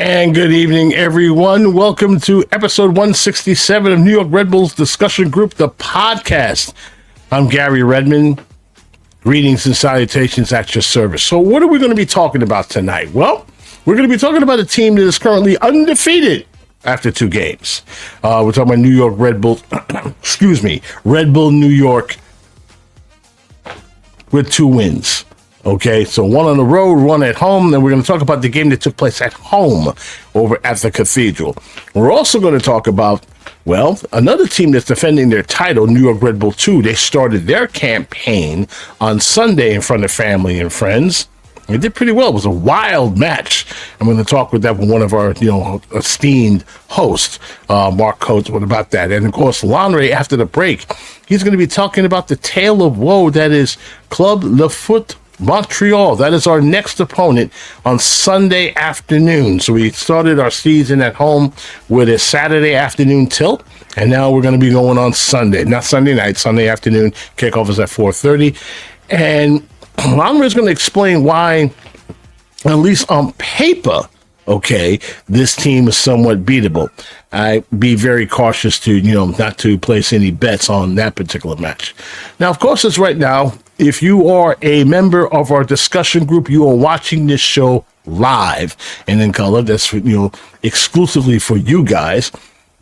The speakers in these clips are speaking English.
And good evening, everyone. Welcome to episode 167 of New York Red Bulls Discussion Group, the podcast. I'm Garry Redmond. Greetings and salutations at your service. So what are we going to be talking about tonight? Well, we're going to be talking about a team that is currently undefeated after 2 games. We're talking about New York Red Bulls, Red Bull New York with 2 wins. Okay, so 1 on the road, 1 at home. Then we're going to talk about the game that took place at home over at the Cathedral. We're also going to talk about, well, another team that's defending their title, New York Red Bull 2. They started their campaign on Sunday in front of family and friends. They did pretty well. It was a wild match. I'm going to talk with one of our, esteemed hosts, Mark Coates, about that. And of course, Lanre, after the break, he's going to be talking about the tale of woe that is Club Le Foot Montreal. That is our next opponent on Sunday afternoon. So we started our season at home with a Saturday afternoon tilt, and now we're going to be going on Sunday. Not Sunday night, Sunday afternoon. Kickoff is at 4:30. And Lanre is going to explain why, at least on paper, this team is somewhat beatable. I be very cautious to, not to place any bets on that particular match. Now, of course, it's right now. If you are a member of our discussion group, you are watching this show live and in color. That's, exclusively for you guys.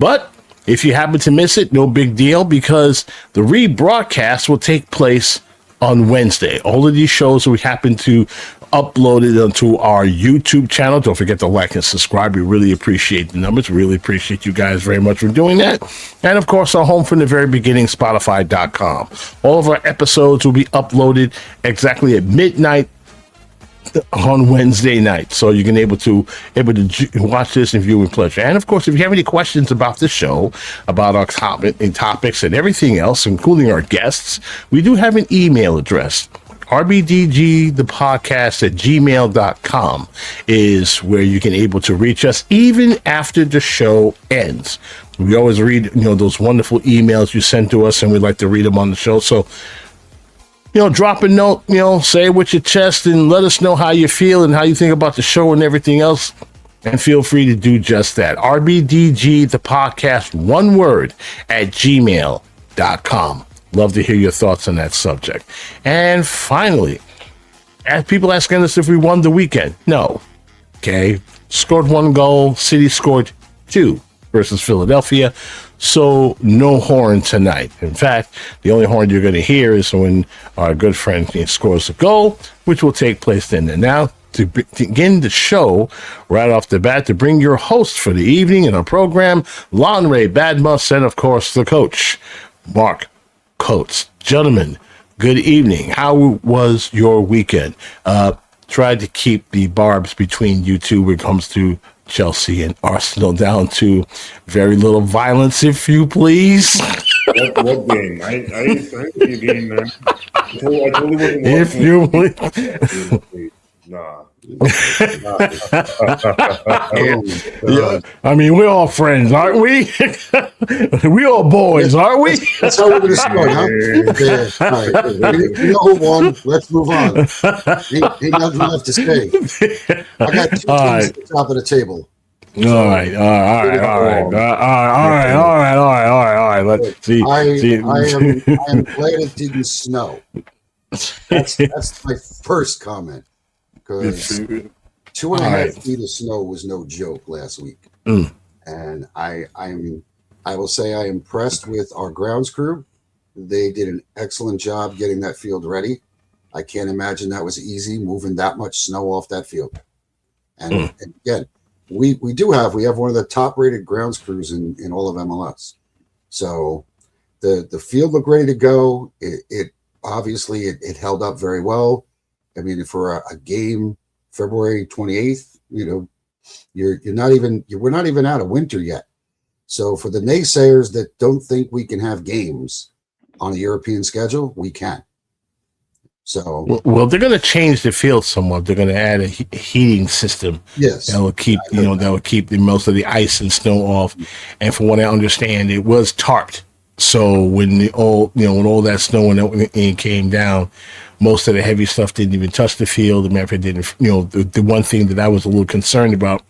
But if you happen to miss it, no big deal, because the rebroadcast will take place on Wednesday. All of these shows, we happen to upload it onto our YouTube channel. Don't forget to like and subscribe. We really appreciate the numbers. Really appreciate you guys very much for doing that. And of course, our home from the very beginning, Spotify.com. All of our episodes will be uploaded exactly at midnight on Wednesday night, so you can able to watch this and view with pleasure. And of course, if you have any questions about the show, about our topics and everything else, including our guests, we do have an email address. NYRBDG, the podcast at gmail.com is where you can able to reach us even after the show ends. We always read, those wonderful emails you send to us, and we like to read them on the show. So, drop a note, say it with your chest and let us know how you feel and how you think about the show and everything else. And feel free to do just that. NYRBDG, the podcast, one word, at gmail.com. Love to hear your thoughts on that subject. And finally, as people asking us if we won the weekend. No. Okay. Scored 1 goal. City scored 2 versus Philadelphia. So no horn tonight. In fact, the only horn you're going to hear is when our good friend scores a goal, which will take place then. And now to begin the show right off the bat, to bring your host for the evening in our program, Lanre Badmus, and of course the coach, Mark Coates. Gentlemen, good evening. How was your weekend? Tried to keep the barbs between you two when it comes to Chelsea and Arsenal down to very little violence, if you please. What game? I didn't see a game, man. I totally wasn't watching. If you please. Nah. Yeah. I mean, we're all friends, aren't we? We all boys, aren't we? That's how we're going to start, huh? Yeah. All right. We know who won. Let's move on. Ain't nothing left to say. I got 2 things at the top of the table. So, all right. Let's see. I am glad it didn't snow. That's my first comment. Because 2.5 feet of snow was no joke last week. And I will say I am impressed with our grounds crew. They did an excellent job getting that field ready. I can't imagine that was easy, moving that much snow off that field. And again, we have one of the top rated grounds crews in all of MLS. So the field looked ready to go. It obviously it held up very well. I mean, for a game February 28th, we're not even out of winter yet. So for the naysayers that don't think we can have games on a European schedule, we can. So well, they're going to change the field somewhat. They're going to add a heating system. Yes, that will keep most of the ice and snow off. And from what I understand, it was tarped. So when all that snow and came down, most of the heavy stuff didn't even touch the field. The matter didn't. The one thing that I was a little concerned about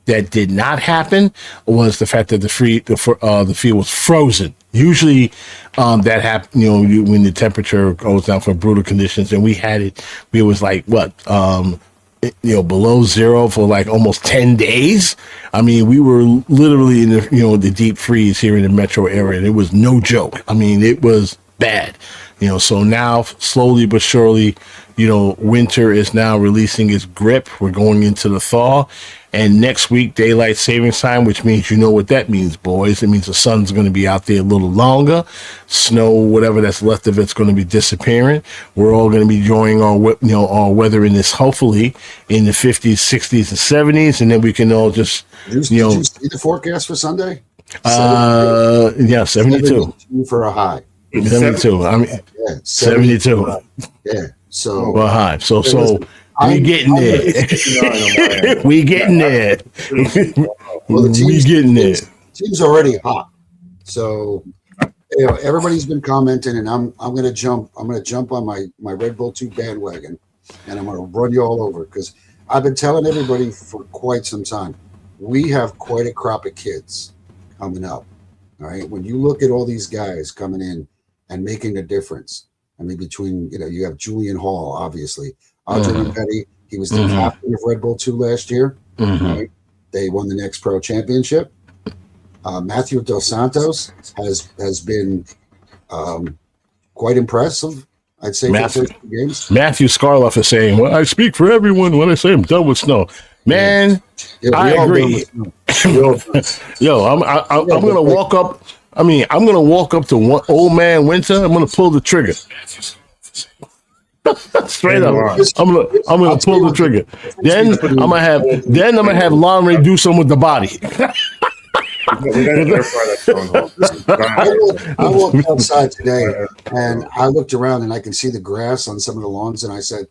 that did not happen was the fact that the field was frozen. Usually, that happens, when the temperature goes down from brutal conditions, and we had it. It was like below zero for like almost 10 days. I mean, we were literally in the deep freeze here in the metro area, and it was no joke. I mean, it was bad. So now slowly but surely, winter is now releasing its grip. We're going into the thaw. And next week, daylight savings time, which means what that means, boys. It means the sun's going to be out there a little longer. Snow, whatever that's left of it's going to be disappearing. We're all going to be enjoying our weather in this, hopefully, in the 50s, 60s, and 70s. And then we can all just, Did you see the forecast for Sunday? 72. 72 for a high. 72. I mean, 72. Yeah. So well, high. So we getting there. We getting there. Well, the we getting there. Team's already hot. So everybody's been commenting, and I'm gonna jump on my Red Bull 2 bandwagon, and I'm gonna run you all over because I've been telling everybody for quite some time. We have quite a crop of kids coming up. All right. When you look at all these guys coming in and making a difference, I mean, between you have Julian Hall, obviously. Andre Petty, he was the captain of Red Bull 2 last year. Right? They won the next pro championship. Matthew Dos Santos has been quite impressive, I'd say, for the first 2 games. Matthew Scarloff is saying, well, I speak for everyone when I say I'm done with snow. Man, I agree. Yo, I'm going to walk up. I'm going to walk up to one old man Winter. I'm going to pull the trigger. Straight up, I'm gonna pull the trigger. Then I'm gonna have Lanre do something with the body. I walked outside today and I looked around and I can see the grass on some of the lawns, and I said,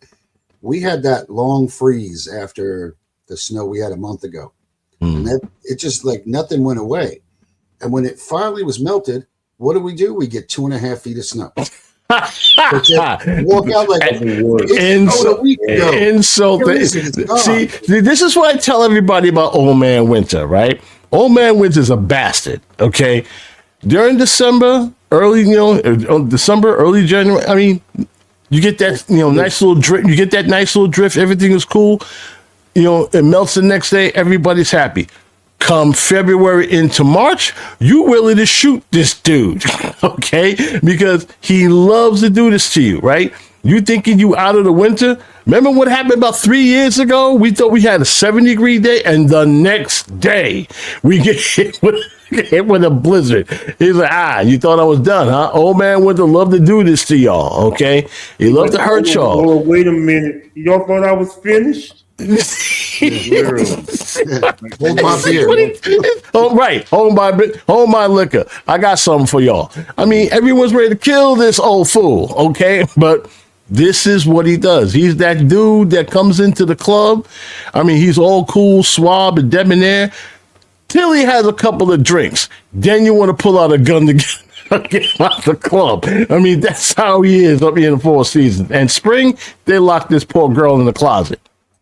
we had that long freeze after the snow we had a month ago, and that it just like nothing went away. And when it finally was melted, what do? We get 2.5 feet of snow. Walk out like insult. See, this is what I tell everybody about Old Man Winter, right? Old Man Winter's a bastard. Okay, during December, early January. I mean, you get that nice little drift. You get that nice little drift. Everything is cool. It melts the next day. Everybody's happy. Come February into March, you willing to shoot this dude, okay? Because he loves to do this to you, right? You thinking you out of the winter? Remember what happened about 3 years ago? We thought we had a 70-degree day, and the next day we get hit with a blizzard. He's like, you thought I was done, huh? Old Man Winter love to do this to y'all, okay? He loved to hurt y'all. Oh, wait a minute. Y'all thought I was finished? Hold my beer. Hold my liquor. I got something for y'all. I mean, everyone's ready to kill this old fool, okay? But this is what he does. He's that dude that comes into the club. I mean, he's all cool, suave, and debonair till he has a couple of drinks. Then you want to pull out a gun to get out the club. I mean, that's how he is up here in the Four Seasons. And spring, they lock this poor girl in the closet.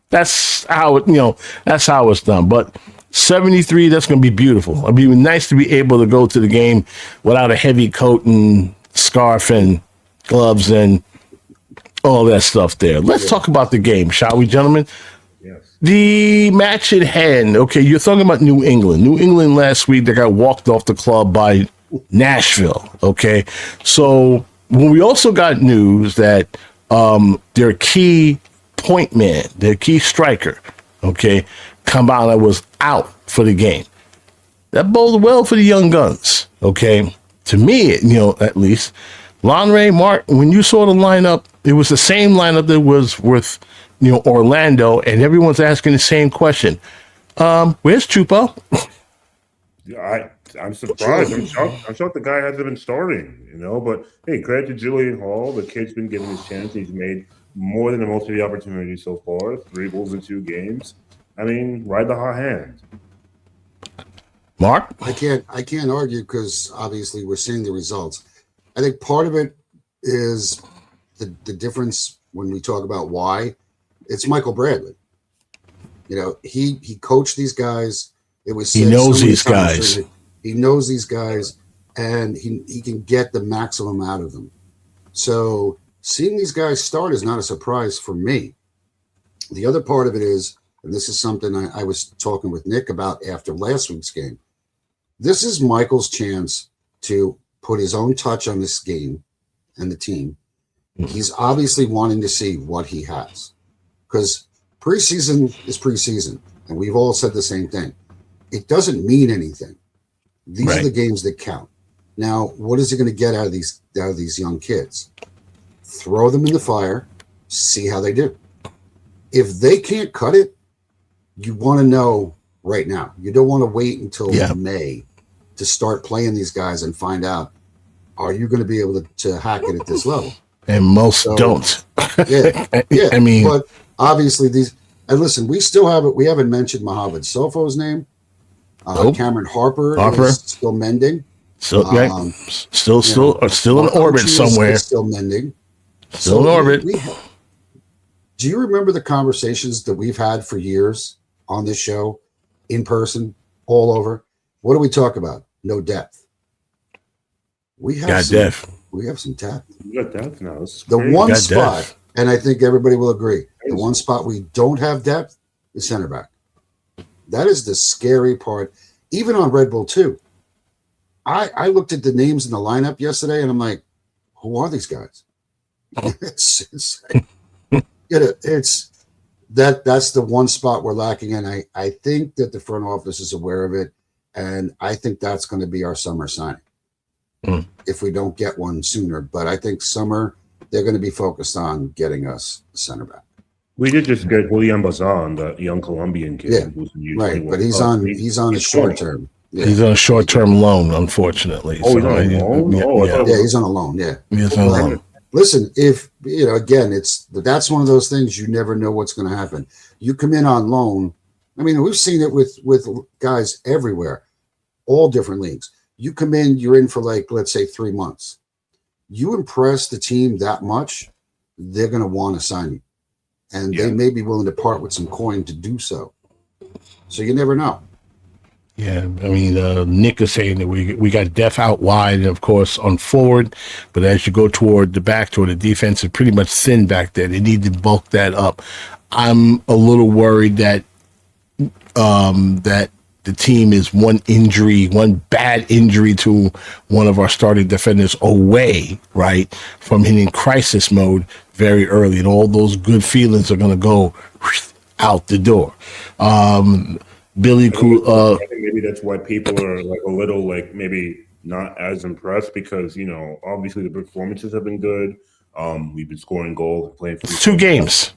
That's how that's how it's done. But 73, that's going to be beautiful. It'll be nice to be able to go to the game without a heavy coat and scarf and gloves and all that stuff there. Let's talk about the game, shall we, gentlemen? Yes. The match at hand. Okay, you're talking about New England. New England last week, they got walked off the club by Nashville. Okay, so when we also got news that their key point man, their key striker, okay, Kambala was out for the game. That boded well for the young guns, okay? To me, at least. Lanre, Mark, when you saw the lineup, it was the same lineup that was with, Orlando, and everyone's asking the same question. Where's Chupo? Yeah, I'm surprised. I'm shocked the guy hasn't been starting, but hey, credit to Julian Hall. The kid's been getting his chance. He's made more than most of the opportunities so far. 3 goals in 2 games. I mean, ride the hot hand. Mark? I can't argue because obviously we're seeing the results. I think part of it is the difference when we talk about why. It's Michael Bradley. You know, he coached these guys. It was he knows these guys. He knows these guys, and he can get the maximum out of them. So seeing these guys start is not a surprise for me. The other part of it is, and this is something I was talking with Nick about after last week's game, this is Michael's chance to put his own touch on this game and the team. He's obviously wanting to see what he has, because preseason is preseason, and we've all said the same thing. It doesn't mean anything. These are the games that count. Now, what is he going to get out of these young kids? Throw them in the fire, see how they do. If they can't cut it, you want to know right now. You don't want to wait until May to start playing these guys and find out, are you going to be able to hack it at this level? And most don't. Yeah. I mean, but obviously these. And listen, we still have it. We haven't mentioned Mohamed Sofo's name. Nope. Cameron Harper is still mending. Still in orbit somewhere. Still mending. Still in orbit. Do you remember the conversations that we've had for years on this show, in person, all over? What do we talk about? No depth. We have some depth. We got depth now. The one spot, and I think everybody will agree, the one spot we don't have depth is center back. That is the scary part. Even on Red Bull 2, I looked at the names in the lineup yesterday, and I'm like, who are these guys? It's that's the one spot we're lacking, and I think that the front office is aware of it, and I think that's going to be our summer signing if we don't get one sooner. But I think summer they're going to be focused on getting us a center back. We did just get William Bazan, the young Colombian kid. Yeah, right, but he's on a short term. Yeah. He's on a short-term loan, unfortunately. Oh, he's on a loan? Yeah, he's on a loan, yeah. He's on a loan. Listen, if, again, that's one of those things you never know what's going to happen. You come in on loan. I mean, we've seen it with guys everywhere, all different leagues. You come in, you're in for let's say 3 months. You impress the team that much, they're going to want to sign you. And they may be willing to part with some coin to do so. So you never know. Yeah, I mean, Nick is saying that we got depth out wide and, of course, on forward. But as you go toward the back, toward the defense, it's pretty much thin back there. They need to bulk that up. I'm a little worried that that the team is one bad injury to one of our starting defenders away, right, from hitting crisis mode very early. And all those good feelings are going to go out the door. Billy Cool. I think maybe that's why people are a little maybe not as impressed because obviously the performances have been good. We've been scoring goals and playing for 2 games.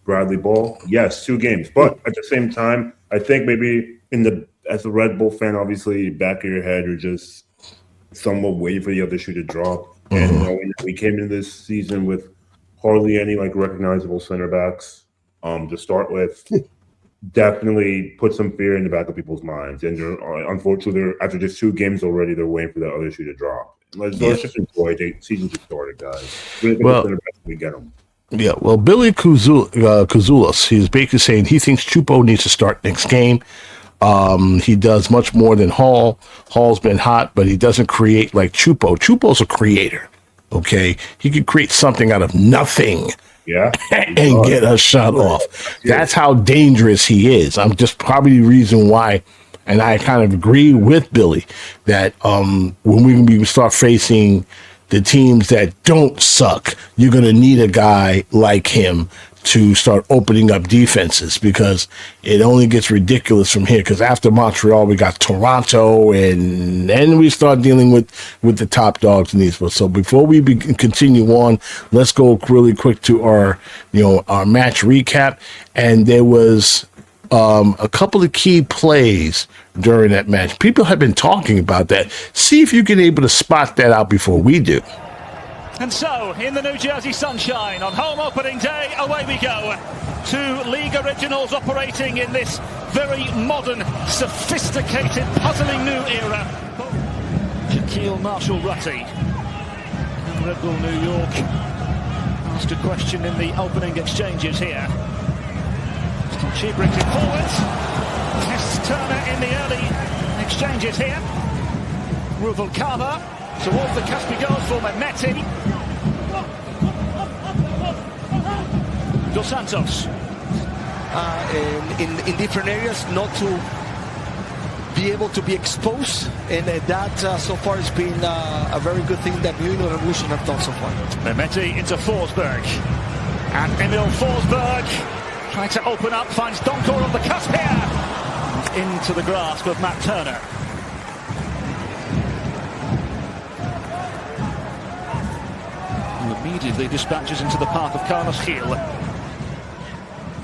Bradley Ball, yes, 2 games. But at the same time, I think maybe as a Red Bull fan, obviously back of your head, you're just somewhat waiting for the other shoe to drop. And knowing that we came into this season with hardly any recognizable center backs to start with. Definitely put some fear in the back of people's minds. And unfortunately, after just 2 games already, they're waiting for the other shoe to drop. Let's just enjoy the season just started, guys. We get them. Yeah, well, Billy Kouzulis, he's basically saying he thinks Chupo needs to start next game. He does much more than Hall. Hall's been hot, but he doesn't create like Chupo. Chupo's a creator, okay? He can create something out of nothing. Yeah, and get a shot off. That's how dangerous he is. I'm just probably the reason why, and I kind of agree with Billy that when we start facing the teams that don't suck, you're going to need a guy like him to start opening up defenses because it only gets ridiculous from here. Because after Montreal, we got Toronto, and then we start dealing with the top dogs in these. So before we continue on, let's go really quick to our match recap. And there was a couple of key plays during that match. People have been talking about that. See if you can able to spot that out before we do. And so, in the New Jersey sunshine, on home opening day, away we go. 2 league originals operating in this very modern, sophisticated, puzzling new era. Shaquille Marshall-Rutty in Red Bull New York asked a question in the opening exchanges here. She brings it forward. Tests Turner in the early exchanges here. Rubalcaba towards the Caspi goals for Mehmeti. Dos Santos. In different areas, not to be able to be exposed, and that so far has been a very good thing that New England Revolution have done so far. Mehmeti into Forsberg, and Emil Forsberg trying to open up, finds Donkor on the cusp here, and into the grasp of Matt Turner. And immediately dispatches into the path of Carlos Gil.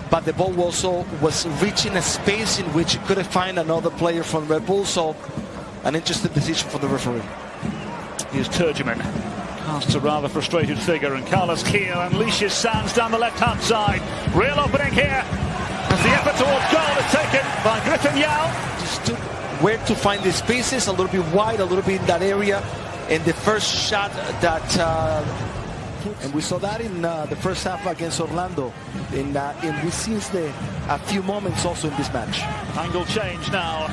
But the ball also was reaching a space in which he couldn't find another player from Red Bull, so an interesting decision for the referee. Here's Turgeman, casts a rather frustrated figure, and Carlos Gil unleashes Sands down the left-hand side. Real opening here, as the effort towards goal is taken by Griffin Yao. Just to where to find the spaces, a little bit wide, a little bit in that area, and the first shot that... and we saw that in the first half against Orlando. And we see a few moments also in this match. Angle change now.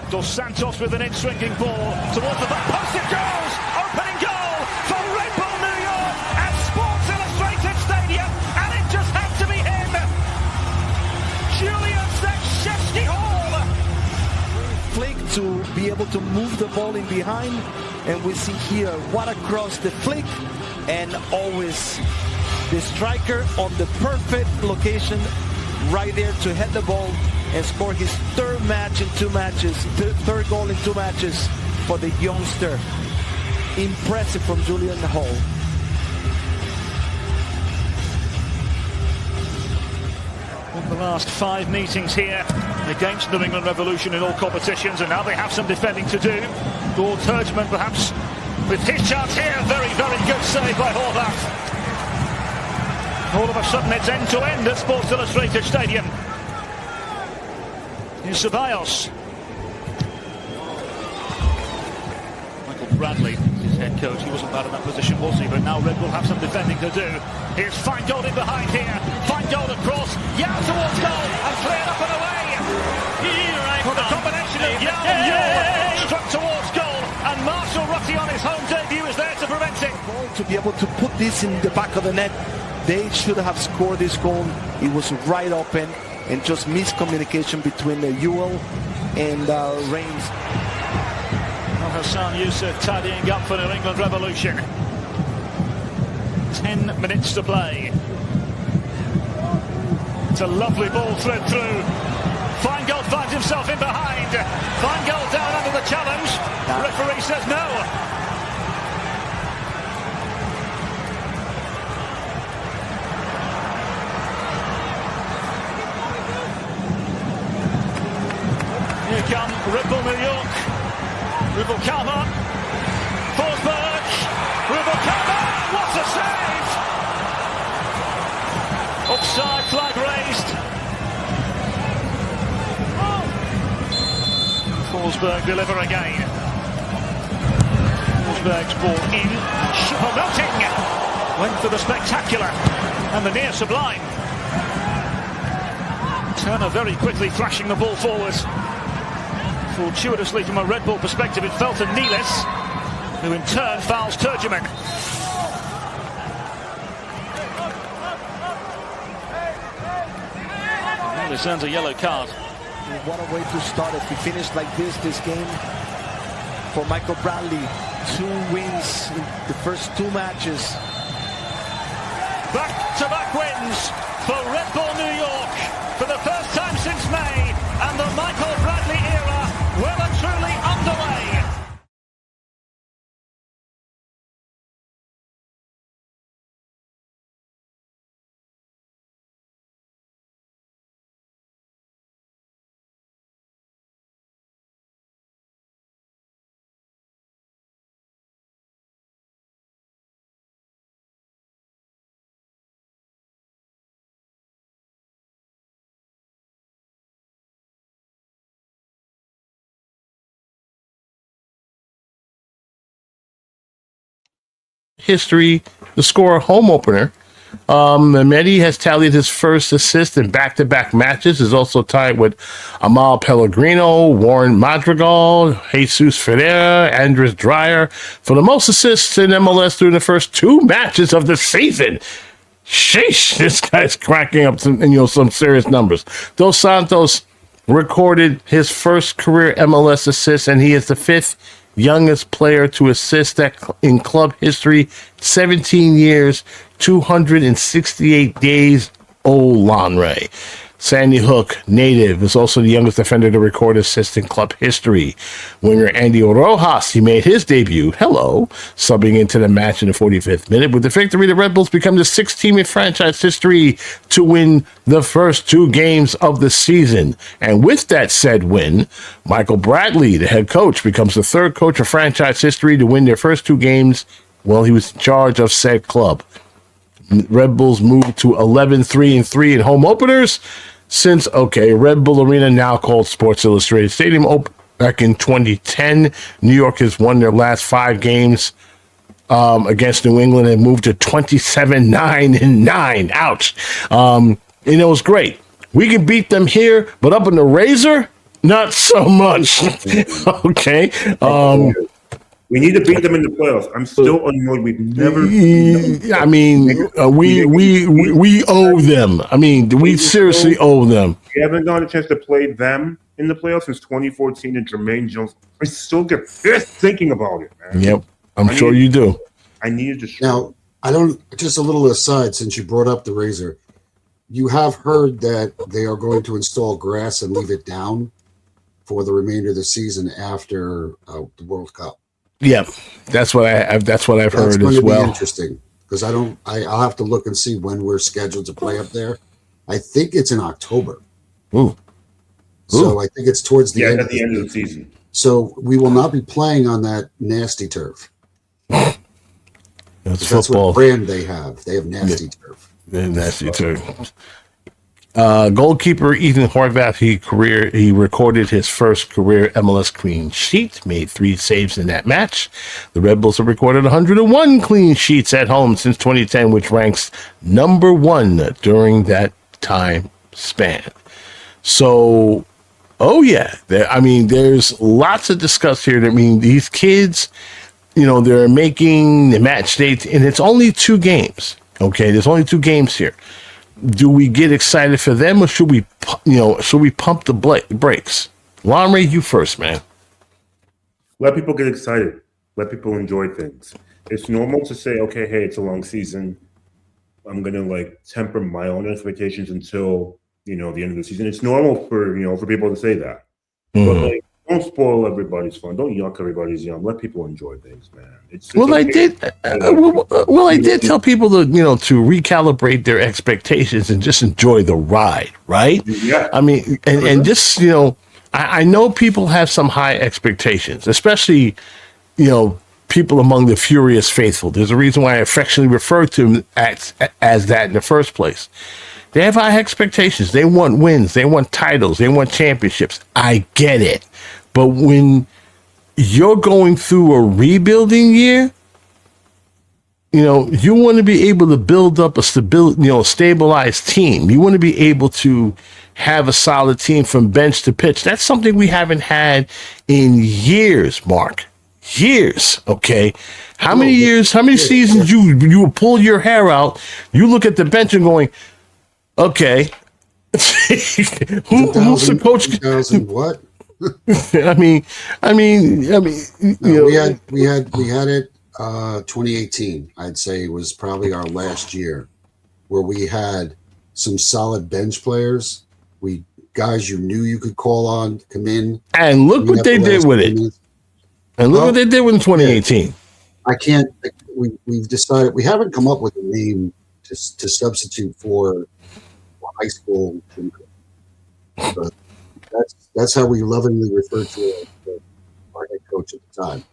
Dos Santos with an in-swinging ball towards the back post. It goes! Opening goal for Red Bull New York at Sports Illustrated Stadium, and it just had to be him. Julian Zakshevsky Hall. Flick to be able to move the ball in behind, and we see here what across the flick, and always the striker on the perfect location right there to head the ball and score his third match in 2 matches, third goal in 2 matches for the youngster. Impressive from Julian Hall. In the last 5 meetings here against New England Revolution in all competitions, and now they have some defending to do. Gord Turgeman perhaps with his chance here. Very, very good save by Horvath. All of a sudden it's end-to-end at Sports Illustrated Stadium. Here's Ceballos. Michael Bradley, his head coach, he wasn't bad in that position, was he? But now Red Bull have some defending to do. Here's Feingold in behind here. Feingold across. Yao towards goal and cleared up and away. For the combination of Yao and Yao struck towards goal, and Marshall Rossi on his home debut is there to prevent it. To be able to put this in the back of the net, they should have scored this goal. It was right open, and just miscommunication between Ewell and Reigns. Hassan Youssef tidying up for New England Revolution. 10 minutes to play. It's a lovely ball thread through. Feingold finds himself in behind. Feingold down under the challenge. Referee says no. Here come Red Bull New York. Rubalcaba. Forsberg. Rubalcaba. What a save! Offside flag raised. Forsberg deliver again. Forsberg's ball in. Choupo-Moting went for the spectacular and the near sublime. Turner very quickly thrashing the ball forward. Fortuitously from a Red Bull perspective, it fell to Nealis, who in turn fouls Turgeman. Nealis earns a yellow card. What a way to start if we finish like this game for Michael Bradley. 2 wins in the first 2 matches. Back-to-back wins for Red Bull New York for the first time since May, and the Michael Bradley era well and truly underway. History, the score home opener Mehmedi has tallied his first assist in back-to-back matches. Is also tied with Amal Pellegrino, Warren Madrigal, Jesus Ferreira, Andres Dreyer for the most assists in MLS during the first 2 matches of the season. Sheesh, this guy's cracking up some serious numbers. Dos Santos recorded his first career MLS assist, and he is the 5th youngest player to assist that in club history. 17 years, 268 days old, Lanre. Sandy Hook native is also the youngest defender to record assist in club history. Winger Andy Rojas, he made his debut, subbing into the match in the 45th minute. With the victory, the Red Bulls become the 6th team in franchise history to win the first 2 games of the season. And with that said win, Michael Bradley, the head coach, becomes the 3rd coach of franchise history to win their first 2 games while he was in charge of said club. Red Bulls moved to 11-3-3 in home openers since, Red Bull Arena, now called Sports Illustrated Stadium, opened back in 2010. New York has won their last 5 games against New England and moved to 27-9-9. Ouch. It was great. We can beat them here, but up in the Razor, not so much. Okay. We need to beat them in the playoffs. I'm still annoyed. We've never. I mean, we owe them. I mean, we seriously owe them. We haven't gotten a chance to play them in the playoffs since 2014 and Jermaine Jones. I still get pissed thinking about it, man. Yep, I'm sure you do. I need to. Now, I don't. Just a little aside, since you brought up the Razor, you have heard that they are going to install grass and leave it down for the remainder of the season after the World Cup. Yeah, that's what I've heard as well. That's going to be interesting because I'll have to look and see when we're scheduled to play up there. I think it's in October. Ooh. So I think it's towards the end. At the end of the season. So we will not be playing on that nasty turf. That's football. What brand they have. They have nasty turf. Nasty turf. Goalkeeper Ethan Horvath, he recorded his first career MLS clean sheet, made 3 saves in that match. The Red Bulls have recorded 101 clean sheets at home since 2010, which ranks number 1 during that time span. So, there's lots of discuss here. I mean, these kids, they're making the match dates, and it's only 2 games. Okay, there's only 2 games here. Do we get excited for them, or should we pump the brakes? Lanre, you first, man. Let people get excited. Let people enjoy things. It's normal to say, okay, hey, it's a long season. I'm gonna temper my own expectations until the end of the season. It's normal for people to say that. Mm-hmm. But don't spoil everybody's fun. Don't yuck everybody's yum. Let people enjoy things, man. I did tell people to to recalibrate their expectations and just enjoy the ride, right? Yeah. I mean, and just I know people have some high expectations, especially people among the furious faithful. There's a reason why I affectionately refer to them as that in the first place. They have high expectations. They want wins. They want titles. They want championships. I get it. But when you're going through a rebuilding year, you want to be able to build up a stabilized team. You want to be able to have a solid team from bench to pitch. That's something we haven't had in years, Mark. Years, okay? How many years, how many seasons you will pull your hair out, you look at the bench and going, okay, who's the coach? 2000 what? I mean, we had it. 2018, I'd say, was probably our last year where we had some solid bench players. Guys you knew you could call on, come in, and look what they did with it. And look what they did in 2018. I can't. We've decided we haven't come up with a name to substitute for high school. But that's how we lovingly refer to our head coach at the time,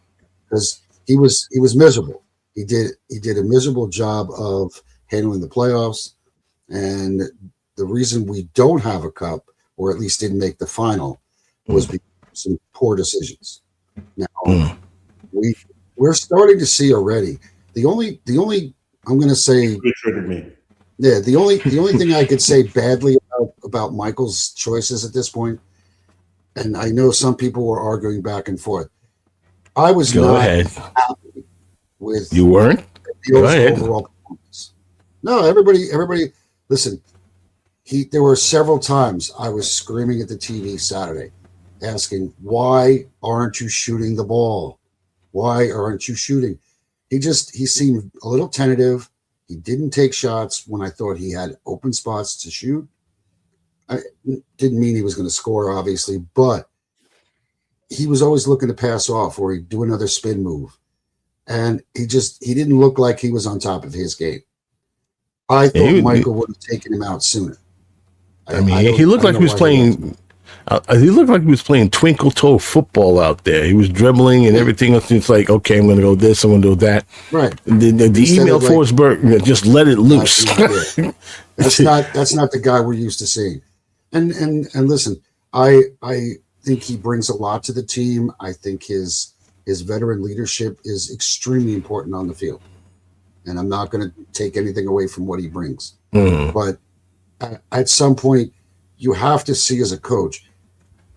because he was miserable. He did a miserable job of handling the playoffs, and the reason we don't have a cup, or at least didn't make the final, was because of some poor decisions. Now we're starting to see already. The only I'm going to say it triggered me. Yeah, the only thing I could say badly about Michael's choices at this point, and I know some people were arguing back and forth. I was Go not ahead. happy with You weren't? Go ahead. overall performance. No, everybody. Listen, there were several times I was screaming at the TV Saturday, asking, "Why aren't you shooting the ball? Why aren't you shooting?" He seemed a little tentative. He didn't take shots when I thought he had open spots to shoot. I didn't mean he was going to score, obviously, but he was always looking to pass off or he'd do another spin move. And he didn't look like he was on top of his game. I thought Michael would have taken him out sooner. He looked like he was playing. He looked like he was playing twinkle toe football out there. He was dribbling and everything else. It's like, okay, I'm going to go this, I'm going to do that. Right. The email Forsberg just let it loose. That's not the guy we're used to seeing. And listen, I think he brings a lot to the team. I think his veteran leadership is extremely important on the field. And I'm not going to take anything away from what he brings. Mm-hmm. But at some point, you have to see as a coach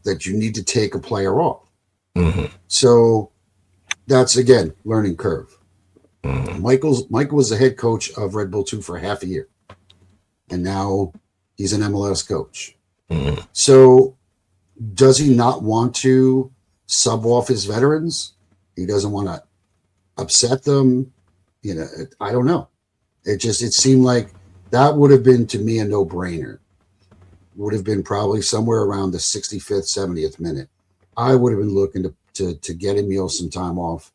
that you need to take a player off. Mm-hmm. So that's, again, learning curve. Mm-hmm. Michael was the head coach of Red Bull 2 for half a year. And now he's an MLS coach. Mm-hmm. So does he not want to sub off his veterans? He doesn't want to upset them. I don't know. It seemed like that would have been, to me, a no-brainer. Would have been probably somewhere around the 65th, 70th minute. I would have been looking to get Emil some time off,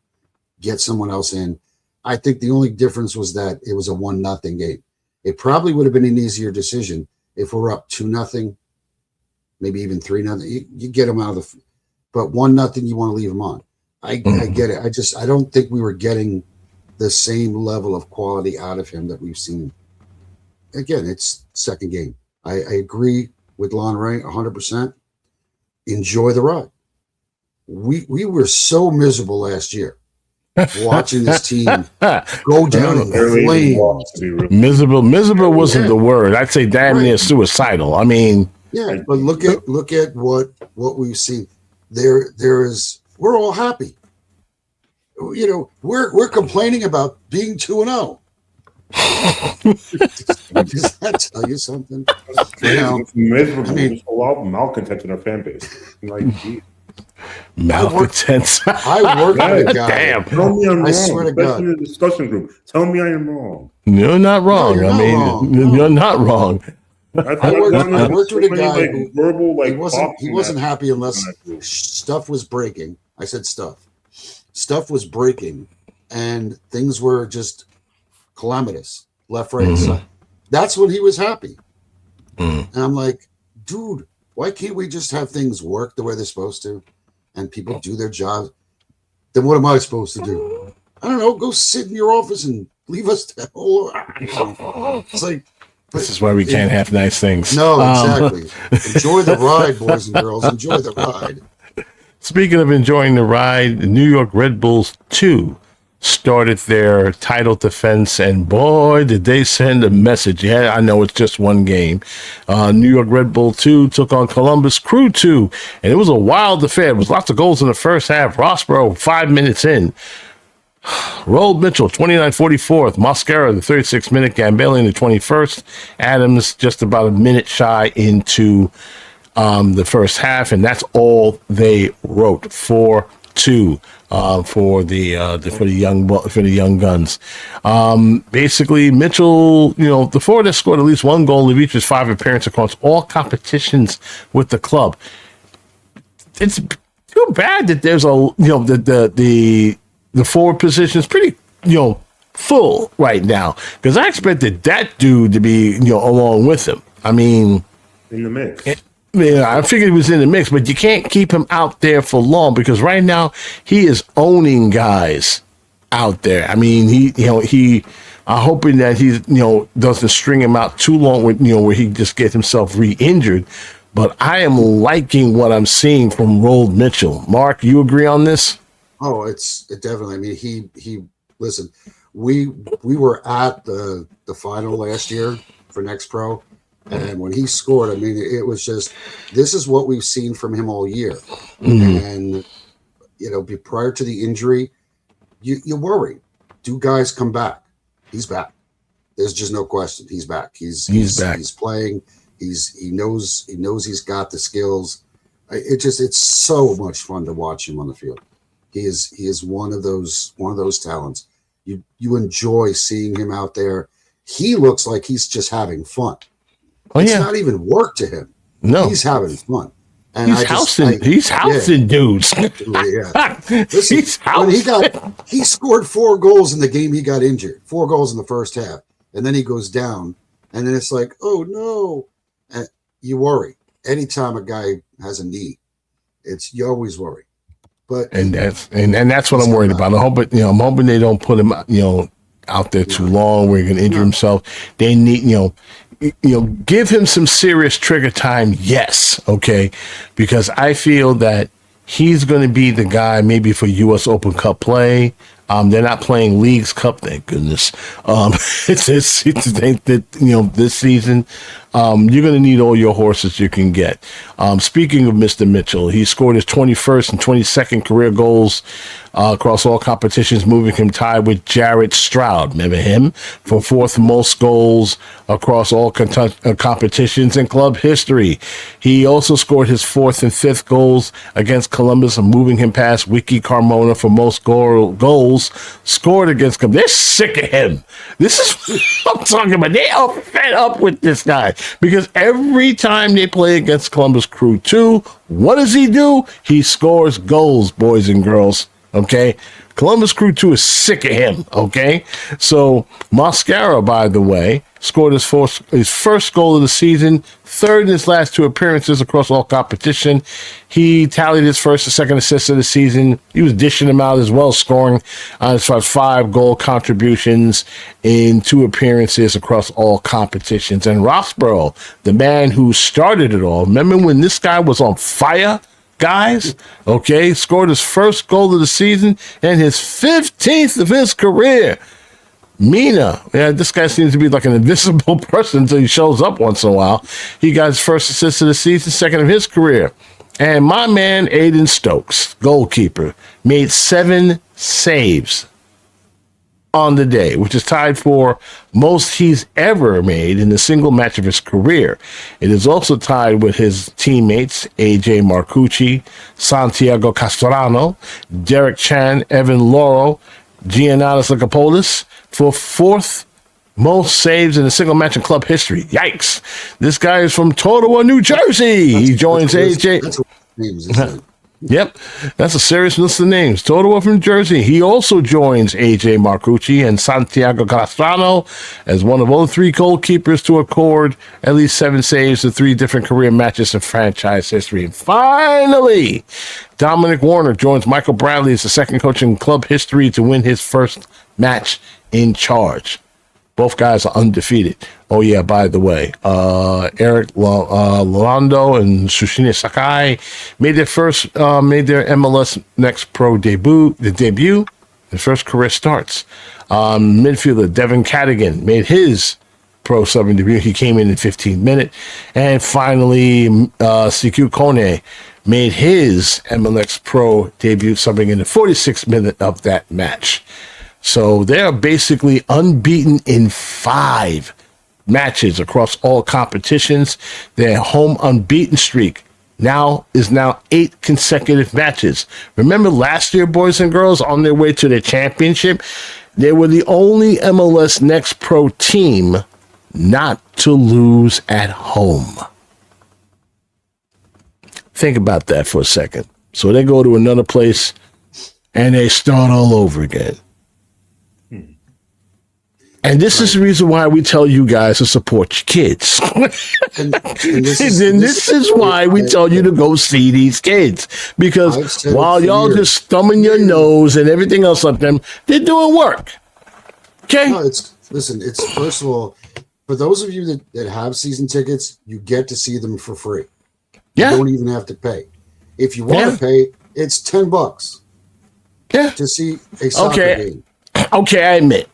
get someone else in. I think the only difference was that it was a 1-0 game. It probably would have been an easier decision if we're up 2-0, maybe even 3-0. You get him out of the, but 1-0, you want to leave him on. I get it. I don't think we were getting the same level of quality out of him that we've seen. Again, it's second game. I agree with Lanre 100%. Enjoy the ride. We were so miserable last year watching this team go down in flames. Miserable wasn't the word. I'd say damn near suicidal. I mean, yeah, but look at what we've seen. There is. We're all happy. We're complaining about being 2-0. Does that tell you something? It's miserable. There's a lot of malcontents in our fan base. Malcontents. I work with a guy. Damn. Tell me I'm wrong. I swear to God. In the discussion group. Tell me I am wrong. You're not wrong. You're not wrong. I worked with a guy who he wasn't happy unless stuff was breaking. I said stuff. Stuff was breaking, and things were just calamitous, left, right, and side. That's when he was happy. And I'm like, dude, why can't we just have things work the way they're supposed to, and people do their job? Then what am I supposed to do? I don't know. Go sit in your office and leave us the whole. It's like. This is why we can't have nice things. No, exactly. Enjoy the ride, boys and girls. Enjoy the ride. Speaking of enjoying the ride, the New York Red Bulls 2 started their title defense, and boy, did they send a message. Yeah, I know it's just one game. New York Red Bull 2 took on Columbus Crew 2, and it was a wild affair. It was lots of goals in the first half. Rossborough, 5 minutes in. Rolled Mitchell, 29-44th. Mosquera, the 36th minute. Gambale, the 21st. Adams, just about a minute shy into the first half, and that's all they wrote. 4-2 for the young guns. Basically, Mitchell, the forward has scored at least one goal in each of his 5 appearances across all competitions with the club. It's too bad that there's the forward position is pretty, full right now, because I expected that dude to be, along with him. I mean, in the mix. I figured he was in the mix, but you can't keep him out there for long, because right now he is owning guys out there. I mean, he I'm hoping that he, doesn't string him out too long with, where he just gets himself re-injured. But I am liking what I'm seeing from Rolled Mitchell. Mark, you agree on this? Oh, it definitely. I mean, he listen. we were at the final last year for Next Pro, and when he scored, I mean, it was just, this is what we've seen from him all year. And prior to the injury, you worry, do guys come back? He's back. There's just no question. He's back. He's back. He's playing. He knows he's got the skills. It's so much fun to watch him on the field. He is one of those talents. You enjoy seeing him out there. He looks like he's just having fun. It's not even work to him. No, he's having fun. And he's housing dudes. Yeah. Listen, he scored 4 goals in the game he got injured. 4 goals in the first half, and then he goes down, and then it's like, oh no, and you worry. Anytime a guy has a knee, you always worry. But that's what I'm worried about. I'm hoping they don't put him out there too long where he can injure himself. They need give him some serious trigger time. Yes, okay, because I feel that he's going to be the guy maybe for U.S. Open Cup play. They're not playing Leagues Cup, thank goodness. This season, you're going to need all your horses you can get. Speaking of Mr. Mitchell, he scored his 21st and 22nd career goals across all competitions, moving him tied with Jared Stroud. Remember him? For 4th most goals across all competitions in club history. He also scored his 4th and 5th goals against Columbus, moving him past Wiki Carmona for most goals scored against Columbus. They're sick of him. This is what I'm talking about. They are fed up with this guy because every time they play against Columbus Crew 2, what does he do? He scores goals, boys and girls. Okay, Columbus Crew 2 is sick of him. Okay, so Mascara, by the way, scored his first goal of the season, 3rd in his last 2 appearances across all competition. He tallied his first and second assist of the season. He was dishing them out as well, scoring on his 5 goal contributions in 2 appearances across all competitions. And Roxborough, the man who started it all, remember when this guy was on fire? Guys, okay, scored his first goal of the season and his 15th of his career. Mina, this guy seems to be like an invisible person until he shows up once in a while. He got his first assist of the season, 2nd of his career. And my man, Aiden Stokes, goalkeeper, made 7 saves on the day, which is tied for most he's ever made in a single match of his career. It is also tied with his teammates AJ Marcucci, Santiago Castrano, Derek Chan, Evan Lauro, Giannatis Lakapolis for 4th most saves in a single match in club history. Yikes. This guy is from Ottawa, New Jersey. He joins AJ. That's what names, isn't it? Yep, that's a serious list of names. Ottawa from Jersey. He also joins AJ Marcucci and Santiago Castrano as one of only 3 goalkeepers to record at least 7 saves in 3 different career matches in franchise history. And finally, Dominic Warner joins Michael Bradley as the 2nd coach in club history to win his first match in charge. Both guys are undefeated. Oh, yeah, by the way, Eric Lalando and Sushina Sakai made their MLS Next Pro debut. Their first career starts. Midfielder Devin Cadigan made his pro subbing debut. He came in 15 minutes. And finally, CQ Kone made his MLS Pro debut, subbing in the 46th minute of that match. So they're basically unbeaten in 5 matches across all competitions. Their home unbeaten streak is now 8 consecutive matches. Remember last year, boys and girls, on their way to the championship, they were the only MLS Next Pro team not to lose at home. Think about that for a second. So they go to another place and they start all over again. And this is the reason why we tell you guys to support your kids. and this is why we tell you to go see these kids. Because while y'all just thumbing your nose and everything else up them, they're doing work. Okay? No, it's first of all, for those of you that have season tickets, you get to see them for free. You don't even have to pay. If you want to pay, it's $10 to see a soccer game. Okay, I admit.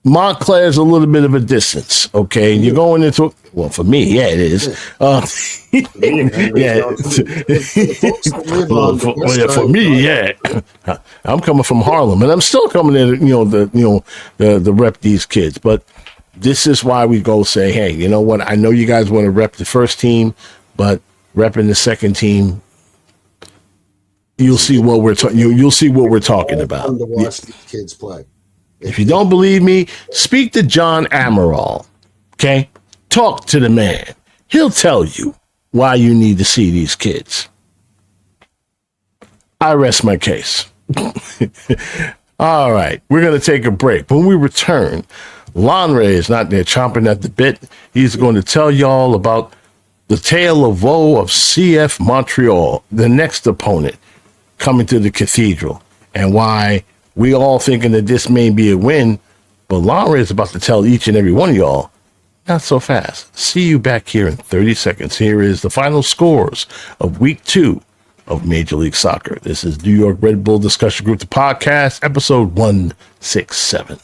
Montclair's a little bit of a distance, okay? You're going into, well, for me, yeah, it is. Yeah. Well, for me, yeah. I'm coming from Harlem, and I'm still coming in, the rep these kids. But this is why we go say, hey, you know what? I know you guys want to rep the first team, but repping the second team, you'll see what we're you'll see what we're talking about. To watch these kids play. If you don't believe me, speak to John Amaral, okay? Talk to the man. He'll tell you why you need to see these kids. I rest my case. All right, we're going to take a break. When we return, Lanre is not there chomping at the bit. He's going to tell y'all about the tale of woe of CF Montreal, the next opponent coming to the Cathedral, and why we all thinking that this may be a win, but Lanre is about to tell each and every one of y'all, not so fast. See you back here in 30 seconds. Here is the final scores of Week 2 of Major League Soccer. This is New York Red Bull Discussion Group, the podcast, episode 167.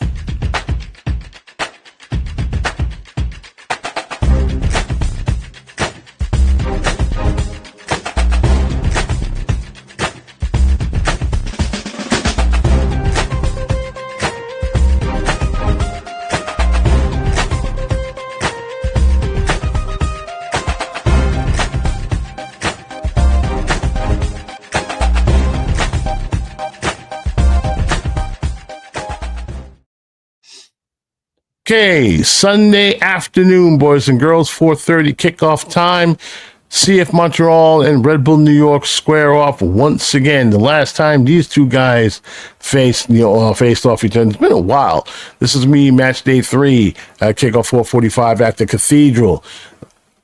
Okay, Sunday afternoon, boys and girls, 4:30 kickoff time. CF Montreal and Red Bull New York square off once again. The last time these two guys faced off each other, it's been a while. This is match day 3, kickoff 4:45 at the Cathedral.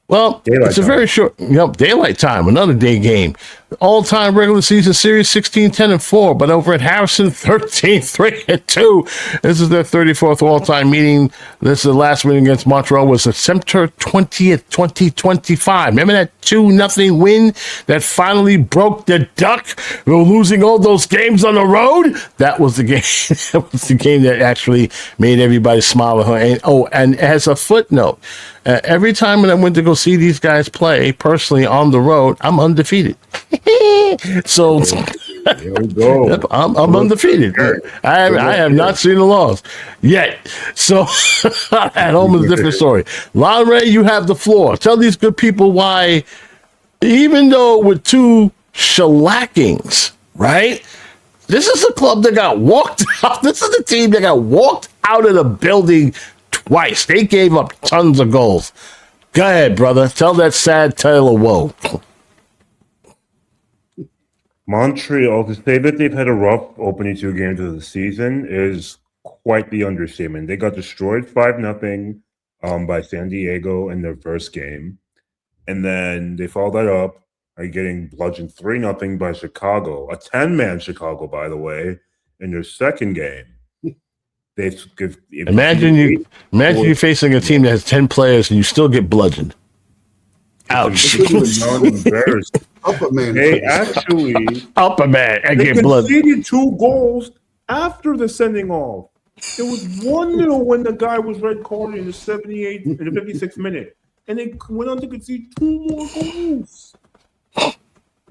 Well, daylight it's a time. very short, daylight time, another day game. All-time regular season series 16-10-4, but over at Harrison 13-3-2. This is their 34th all-time meeting. This is the last win against Montreal was September 20th, 2025. Remember that 2-0 win that finally broke the duck? We were losing all those games on the road. That was the game. That was the game that actually made everybody smile. And as a footnote, every time when I went to go see these guys play personally on the road, I'm undefeated. So Here we go. I'm undefeated. I have not seen a loss yet. So at home is a different story. Lanre, you have the floor. Tell these good people why, even though with 2 shellackings, right? This is a club that got walked out. This is the team that got walked out of the building twice. They gave up tons of goals. Go ahead, brother. Tell that sad tale of woe. Montreal, to say that they've had a rough opening 2 games of the season is quite the understatement. They got destroyed 5-0 by San Diego in their first game. And then they followed that up by getting bludgeoned 3-0 by Chicago, a 10-man Chicago, by the way, in their second game. Imagine you facing a team that has 10 players and you still get bludgeoned. Ouch. Upper man. They actually Upper man and they get blood. conceded 2 goals after the sending off. It was 1-0 when the guy was red carded in the 56th minute, and they went on to concede 2 more goals.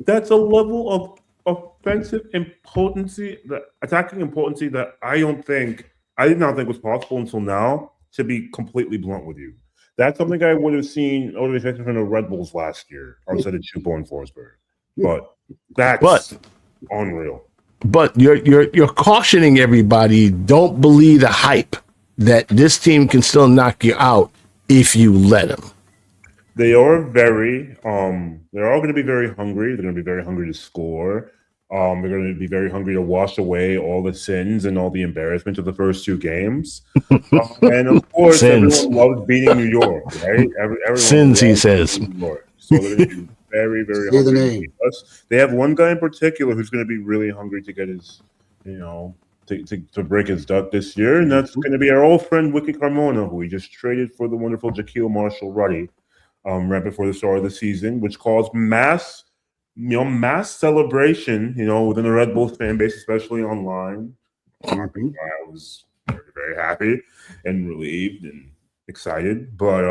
That's a level of offensive impotency, the attacking impotency that I did not think was possible until now. To be completely blunt with you. That's something I would have expected from the Red Bulls last year, outside of Chupo and Forsberg. But that's unreal. But you're cautioning everybody, don't believe the hype that this team can still knock you out if you let them. They are they're all going to be very hungry. They're going to be very hungry to score. They're going to be very hungry to wash away all the sins and all the embarrassment of the first 2 games. And of course, everyone loves beating New York, right? Everyone sins, he says. New York. So they're going to be very, very hungry to beat us. They have one guy in particular who's going to be really hungry to get his, to break his duck this year, and that's going to be our old friend Wiki Carmona, who we just traded for the wonderful Jaquil Marshall-Ruddy right before the start of the season, which caused mass celebration, within the Red Bulls fan base, especially online. I was very, very very happy and relieved and excited. But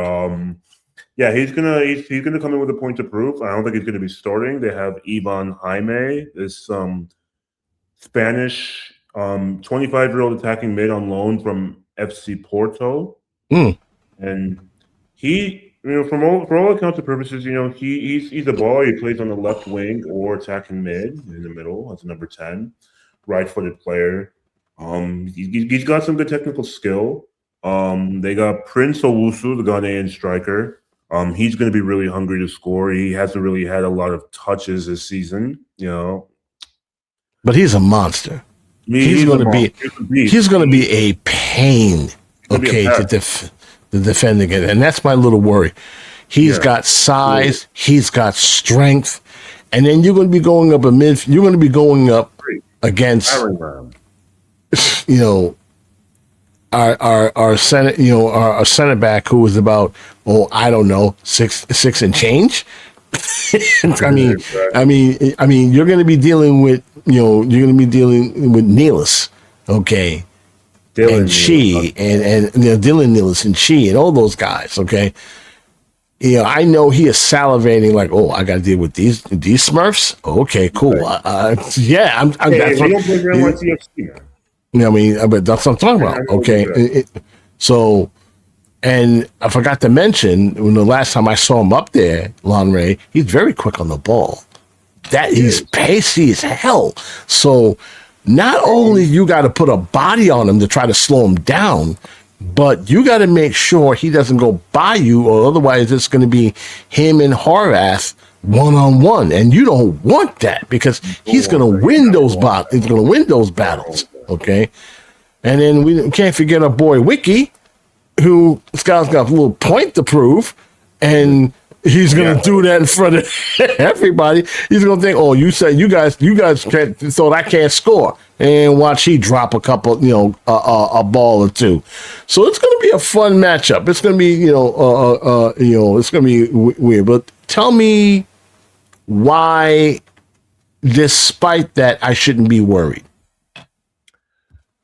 yeah, he's gonna come in with a point to prove. I don't think he's gonna be starting. They have Ivan Jaime, this Spanish 25-year-old attacking mid on loan from FC Porto, and he, from all accounts and purposes, he's a baller. He plays on the left wing or attacking mid in the middle as a number 10, right-footed player. He's got some good technical skill. They got Prince Owusu, the Ghanaian striker. He's going to be really hungry to score. He hasn't really had a lot of touches this season, But he's a monster. He's going to be a pain, to defend against, and that's my little worry. He's got size, he's got strength, and then you're going to be going up You're going to be going up against, our center, our center back who was about, I don't know, six and change. I mean, you're going to be dealing with, Nealis, okay, Dylan and Chi, and Dylan Nealis and Chi, and all those guys, okay. I know he is salivating like, I got to deal with these Smurfs. Okay, cool. Yeah, I'm. That's what, but that's what I'm talking about. Okay, so. And I forgot to mention, when the last time I saw him up there, Lanre, he's very quick on the ball. He's pacey as hell. So not only you got to put a body on him to try to slow him down, but you got to make sure he doesn't go by you, or otherwise it's going to be him and Horvath one-on-one. And you don't want that, because he's going to win those battles. He's going to win those battles. Okay. And then we can't forget our boy Wiki, who Scott's got a little point to prove, and he's gonna do that in front of everybody. He's gonna think, you said you guys thought I can't score, and watch he drop a couple, a ball or two. So it's gonna be a fun matchup. It's gonna be, it's gonna be weird. But tell me why, despite that, I shouldn't be worried.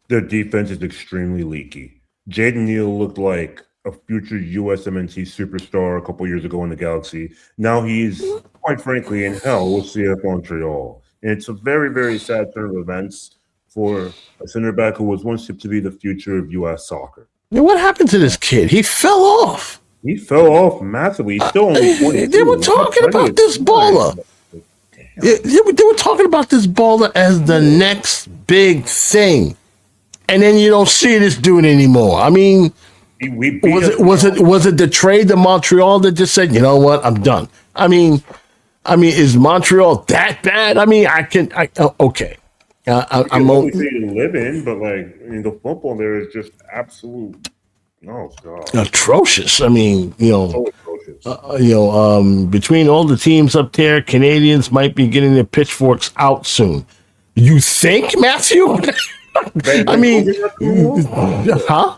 Their defense is extremely leaky. Jaden Neal looked like a future USMNT superstar a couple years ago in the Galaxy. Now he's, quite frankly, in hell with CF Montreal. And it's a very, very sad turn of events for a center back who was once tipped to be the future of U.S. soccer. What happened to this kid? He fell off. He fell off massively. He's still only 22. They were talking about this baller. They were talking about this baller as the next big thing. And then you don't see this dude anymore. I mean, was it the trade to Montreal that just said, you know what, I'm done? I mean, is Montreal that bad? I mean, okay. I'm only to live in, but the football there is just absolute. Oh God, atrocious. I mean, so atrocious. Between all the teams up there, Canadians might be getting their pitchforks out soon. You think, Matthew? I mean, huh?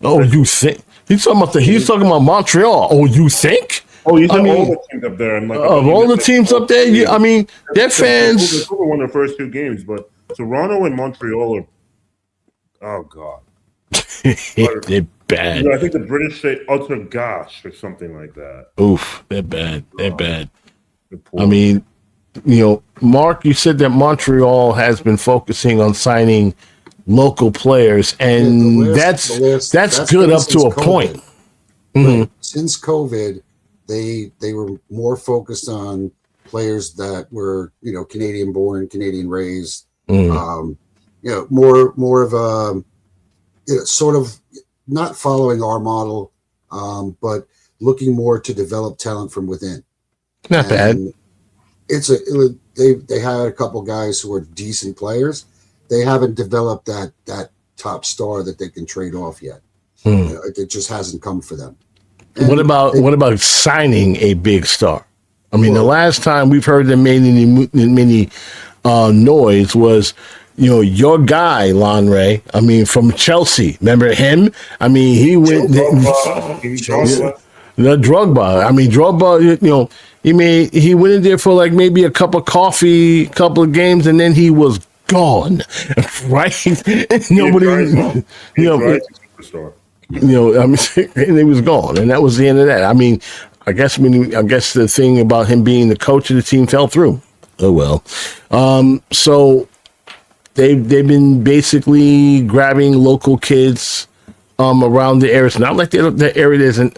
Oh, you think he's talking about Montreal? Oh, you think? Oh, he's all the teams up there. Of all the teams up there, their fans. They won their first two games, but Toronto and Montreal are. Oh God, they're bad. I think the British say "utter gosh" or something like that. Oof, they're bad. They're bad. I mean, Mark, you said that Montreal has been focusing on signing local players, and that's good up to a point. Mm-hmm. Since COVID, they were more focused on players that were Canadian born, Canadian raised. More of a sort of not following our model, but looking more to develop talent from within. Not bad. They had a couple guys who are decent players. They haven't developed that top star that they can trade off yet. It just hasn't come for them. And what about signing a big star? I mean, the last time we've heard them made any noise was your guy Lanre. I mean, from Chelsea. Remember him? I mean, he went the Drogba. I mean, Drogba. He went in there for maybe a cup of coffee, couple of games, and then he was gone, right? Nobody, Superstar. I mean, and he was gone, and that was the end of that. I mean, I guess the thing about him being the coach of the team fell through. Oh well. So they've been basically grabbing local kids around the area. It's not like the area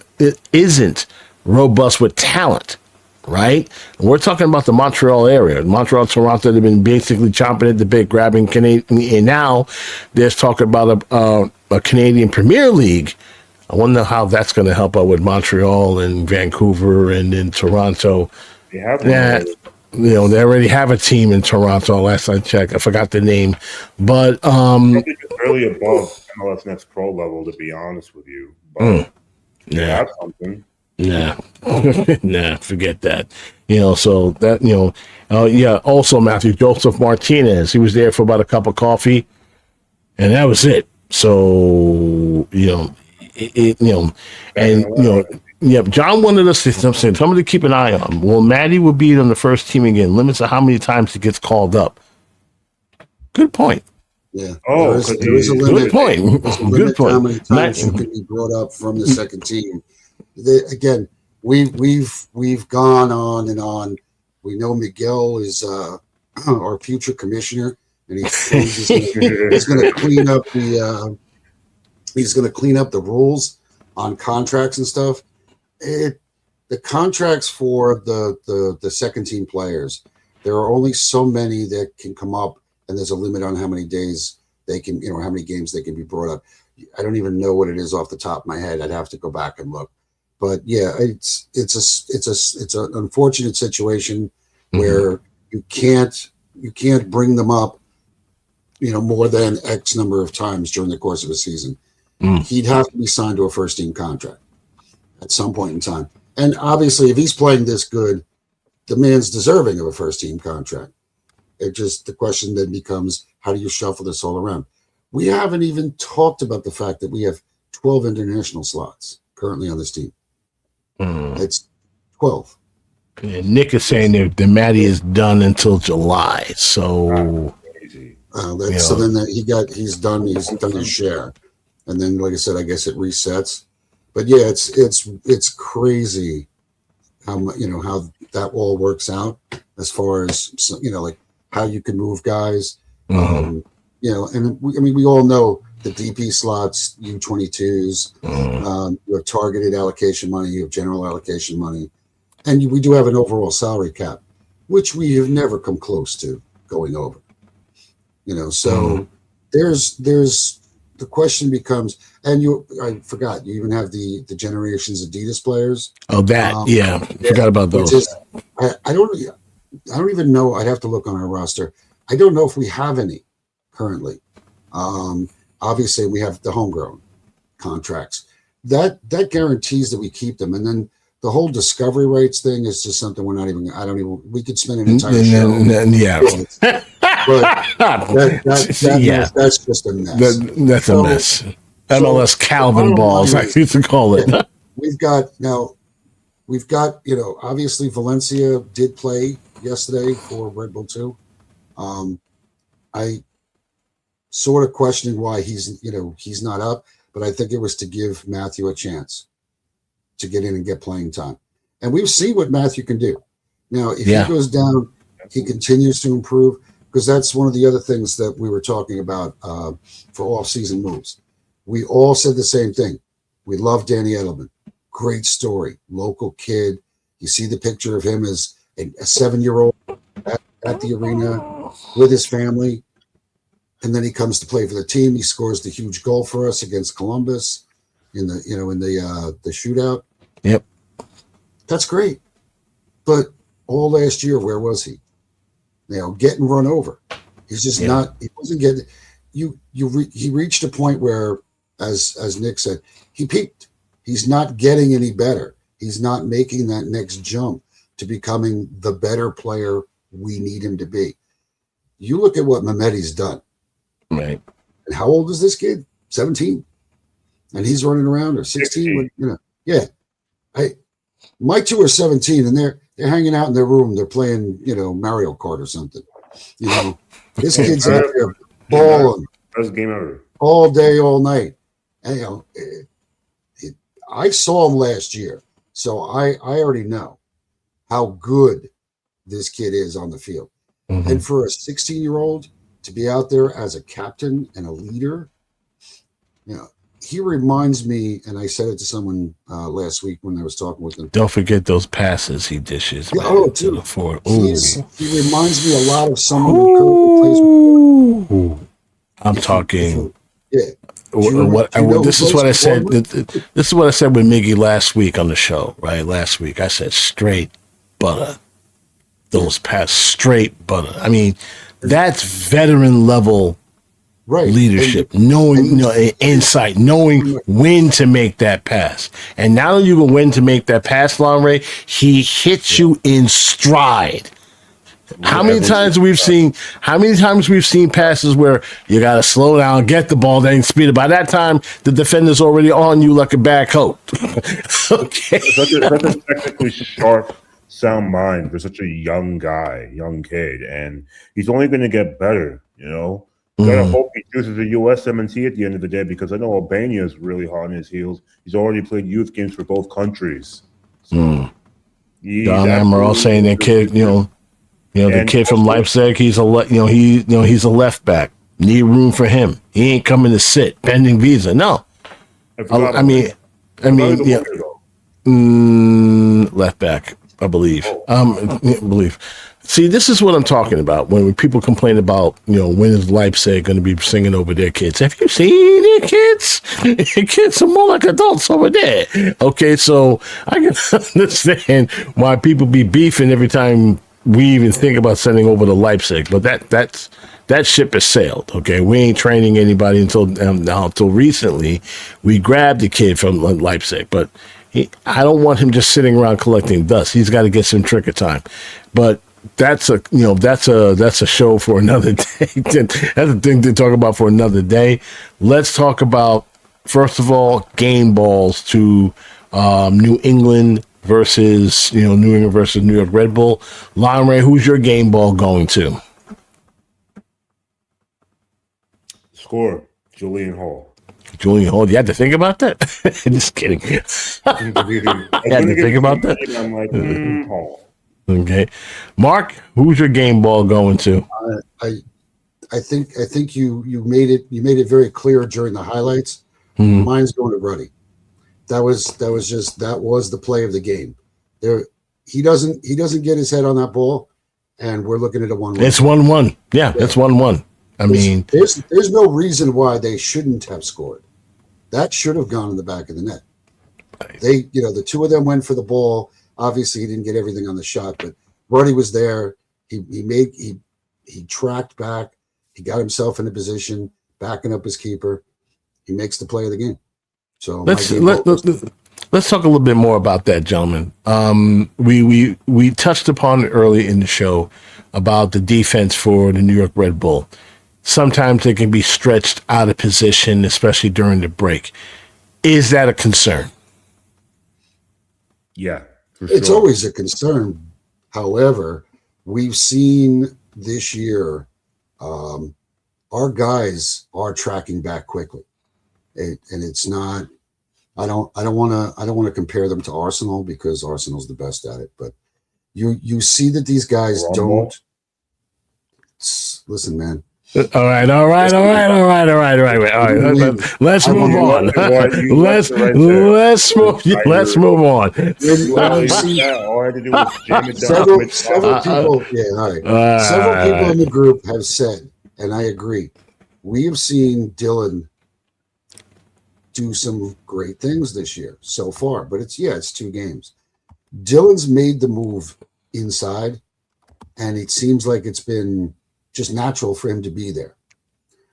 isn't robust with talent, right? And we're talking about the Montreal area. Montreal, Toronto, they've been basically chomping at the bit, grabbing Canadian, and now there's talking about a Canadian Premier League. I wonder how that's going to help out with Montreal and Vancouver and in Toronto. They have they already have a team in Toronto. Last I checked, I forgot the name, but I think it's barely above MLS Next Pro level, to be honest with you. But that's something. Nah, nah, forget that. So that Also, Matthew Joseph Martinez, he was there for about a cup of coffee, and that was it. So John wanted us to somebody to keep an eye on. Well, Maddie will be on the first team again. Limits of how many times he gets called up. Good point. Yeah. There is a limit. Good point. Good point. How many times you can be brought up from the second team? Again, we've gone on and on. We know Miguel is our future commissioner, and he's going to clean up the rules on contracts and stuff. The contracts for the second team players, there are only so many that can come up, and there's a limit on how many days they can, how many games they can be brought up. I don't even know what it is off the top of my head. I'd have to go back and look. But yeah, it's an unfortunate situation where you can't bring them up, more than X number of times during the course of a season. He'd have to be signed to a first team contract at some point in time. And obviously, if he's playing this good, the man's deserving of a first team contract. The question then becomes, how do you shuffle this all around? We haven't even talked about the fact that we have 12 international slots currently on this team. It's 12. Yeah, Nick is saying that Matty is done until July. So, so then he's done his share. And then, like I said, I guess it resets. But yeah, it's crazy how that all works out as far as like how you can move guys. And we all know the DP slots, U22s. You have targeted allocation money, you have general allocation money, and we do have an overall salary cap, which we have never come close to going over. So there's the question becomes, and I forgot, you even have the Generations Adidas players. Oh, that forgot about those. I don't even know. I'd have to look on our roster. I don't know if we have any currently. Obviously, we have the homegrown contracts. That guarantees that we keep them, and then the whole discovery rights thing is just something we could spend an entire show. But that's just a mess. That's a mess. MLS Calvin balls, I used to call it. We've got, obviously Valencia did play yesterday for Red Bull 2. I sort of questioning why he's not up, but I think it was to give Matthew a chance to get in and get playing time. And we've seen what Matthew can do. Now, if he goes down, he continues to improve, because that's one of the other things that we were talking about for off-season moves. We all said the same thing. We love Danny Edelman. Great story. Local kid. You see the picture of him as a 7-year-old at the arena with his family. And then he comes to play for the team. He scores the huge goal for us against Columbus in the shootout. Yep. That's great. But all last year, where was he? Getting run over. He's just not. He wasn't getting. He reached a point where, as Nick said, he peaked. He's not getting any better. He's not making that next jump to becoming the better player we need him to be. You look at what Mehmeti's done. Right. And how old is this kid? 17. And he's running around, or 16. Yeah. My two are 17, and they're hanging out in their room. They're playing, Mario Kart or something. You know, this kid's out there balling. Best game ever. All day, all night. And, you know, I saw him last year, so I already know how good this kid is on the field. Mm-hmm. And for a 16-year-old to be out there as a captain and a leader, you know, he reminds me, and I said it to someone last week when I was talking with him. Don't forget those passes he dishes. Yeah, Man, to the forward. He reminds me a lot of someone who currently plays with. Ooh. I'm talking. Yeah. This is what I said. This is what I said with Miggy last week on the show. Right, last week I said straight butter. Those pass straight butter. I mean, that's veteran level. Right. Leadership, knowing insight, knowing when to make that pass. And now that you know when to make that pass, Lanre, he hits you in stride. How many times we've seen passes where you got to slow down, get the ball, then speed it. By that time, the defender's already on you like a bad coat. Okay. Such a technically sharp, sound mind for such a young guy, young kid. And he's only going to get better, you know? Gotta hope he chooses a USMNT at the end of the day, because I know Albania is really hot on his heels. He's already played youth games for both countries. So Don Amaral saying that kid, the kid from Leipzig, he's a left back. Need room for him. He ain't coming to sit. Pending visa. No. Left back, I believe. See, this is what I'm talking about when people complain about, when is Leipzig going to be singing over their kids? Have you seen their kids? Their kids are more like adults over there. Okay, so I can understand why people be beefing every time we even think about sending over to Leipzig, but that ship has sailed. Okay, we ain't training anybody until recently. We grabbed the kid from Leipzig, but I don't want him just sitting around collecting dust. He's got to get some trigger time, but. That's a show for another day. That's a thing to talk about for another day. Let's talk about, first of all, game balls to New England versus New York Red Bull. Lanre, who's your game ball going to? Score, Julian Hall. Julian Hall. You had to think about that? Just kidding. You had to think about that? I'm like, Hall. Okay, Mark, who's your game ball going to? I think you made it very clear during the highlights. Mm-hmm. Mine's going to Ruddy. That was the play of the game. He doesn't get his head on that ball, and we're looking at a 1-1. It's 1-1. Yeah, it's 1-1. There's no reason why they shouldn't have scored. That should have gone in the back of the net. They, the two of them went for the ball. Obviously, he didn't get everything on the shot, but Ruddy was there. He tracked back. He got himself in a position, backing up his keeper. He makes the play of the game. So let's talk a little bit more about that, gentlemen. We touched upon it early in the show about the defense for the New York Red Bull. Sometimes they can be stretched out of position, especially during the break. Is that a concern? Yeah. It's always a concern. However, we've seen this year our guys are tracking back quickly, and it's not. I don't want to compare them to Arsenal because Arsenal's the best at it. But you see that these guys don't listen, man. All right. Let's move on. Let's move on. Several people, several people in the group have said, and I agree, we have seen Dylan do some great things this year so far, but it's 2 games. Dylan's made the move inside, and it seems like it's been just natural for him to be there.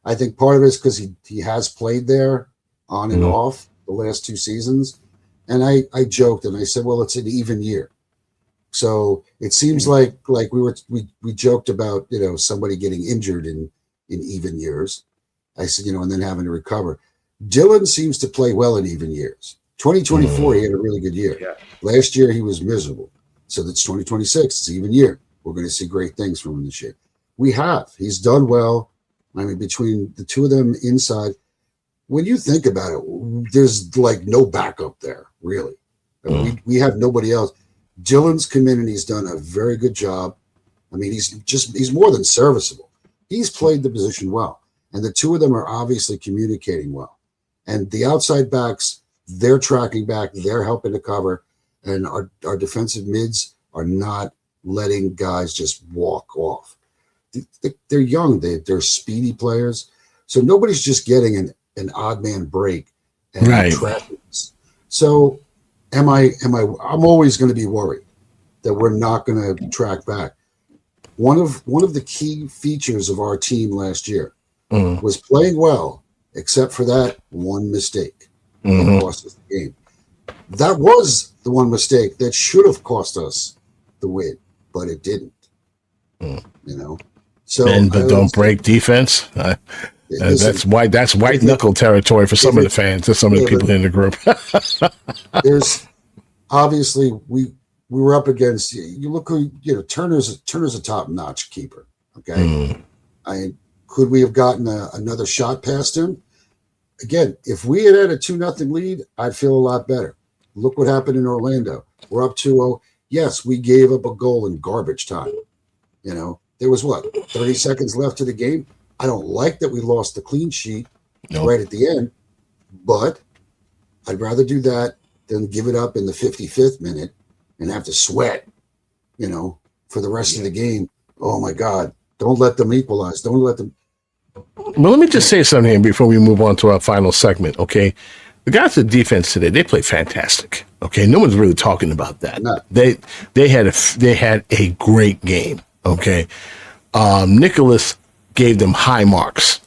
I think part of it is because he has played there on and off the last 2 seasons. And I joked and I said, well, it's an even year. So it seems like we joked about, somebody getting injured in even years. I said, and then having to recover. Dylan seems to play well in even years. 2024, he had a really good year. Yeah. Last year, he was miserable. So that's 2026. It's an even year. We're going to see great things from him this year. We have. He's done well. I mean, between the two of them inside, when you think about it, there's like no backup there, really. I mean, we have nobody else. Dylan's come in and he's done a very good job. I mean, he's more than serviceable. He's played the position well. And the two of them are obviously communicating well. And the outside backs, they're tracking back, they're helping to cover. And our defensive mids are not letting guys just walk off. They're young, they're speedy players. So nobody's just getting an odd man break and tracking us. So I'm always going to be worried that we're not going to track back. One of the key features of our team last year was playing well, except for that one mistake that cost us the game. That was the one mistake that should have cost us the win, but it didn't. You know, so but don't break defense. That's white knuckle territory for some of the fans, and some of the people in the group. There's obviously we were up against. You look who Turner's a top notch keeper. Okay, could we have gotten another shot past him? Again, if we had a 2-0 lead, I'd feel a lot better. Look what happened in Orlando. We're up 2-0. Yes, we gave up a goal in garbage time. You know, there was 30 seconds left of the game. I don't like that we lost the clean sheet right at the end, but I'd rather do that than give it up in the 55th minute and have to sweat, for the rest of the game. Oh my God. Don't let them equalize. Don't let them. Well, let me just say something here before we move on to our final segment, okay? The guys at defense today, they played fantastic. Okay, no one's really talking about that. No. They had a great game. Okay, Nicholas gave them high marks.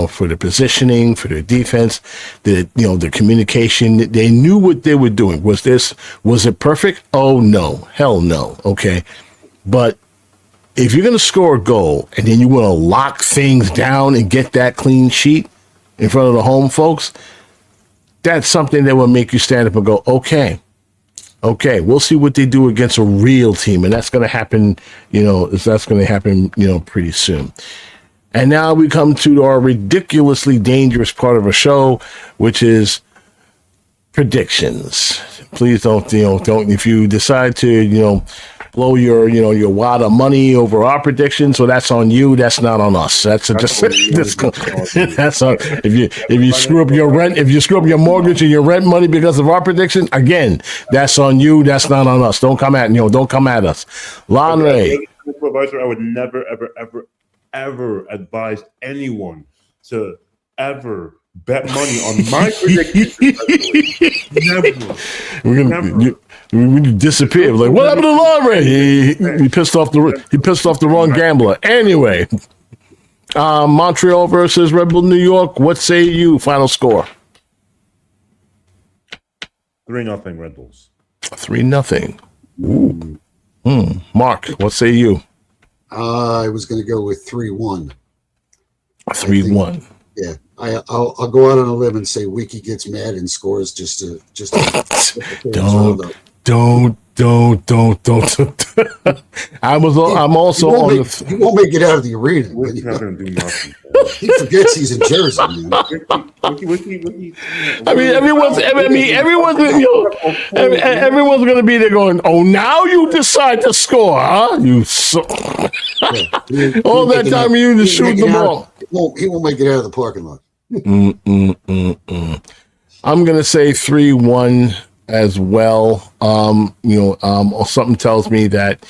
For the positioning, for their defense, their communication. They knew what they were doing. Was it perfect? Oh no, hell no. Okay, but if you're going to score a goal and then you want to lock things down and get that clean sheet in front of the home folks, that's something that will make you stand up and go, okay, we'll see what they do against a real team. And that's going to happen, pretty soon. And now we come to our ridiculously dangerous part of a show, which is predictions. Please don't, if you decide to, blow your wad of money over our predictions, so that's on you. That's not on us. That's on. If you screw up your rent, if you screw up your mortgage and your rent money because of our prediction, again, that's on you. That's not on us. Don't come at us. Lanre. I would never, ever, ever, ever advise anyone to ever bet money on my predictions. Never. We disappeared. Like, what happened to Lanre? He pissed off the wrong gambler. Anyway, Montreal versus Red Bull New York. What say you? Final score? 3-0 Red Bulls. 3-0. Ooh. Mark, what say you? I was going to go with 3-1. 3-1. Yeah, I'll go out on a limb and say Wiki gets mad and scores just to Don't. I'm also on the. He won't make it out of the arena. He's not going to do nothing. He forgets he's in Jersey, man. Everyone's going to be there going, oh, now you decide to score, huh? All that time you to shoot the ball. He won't make it out of the parking lot. I'm going to say 3-1 as well. Something tells me that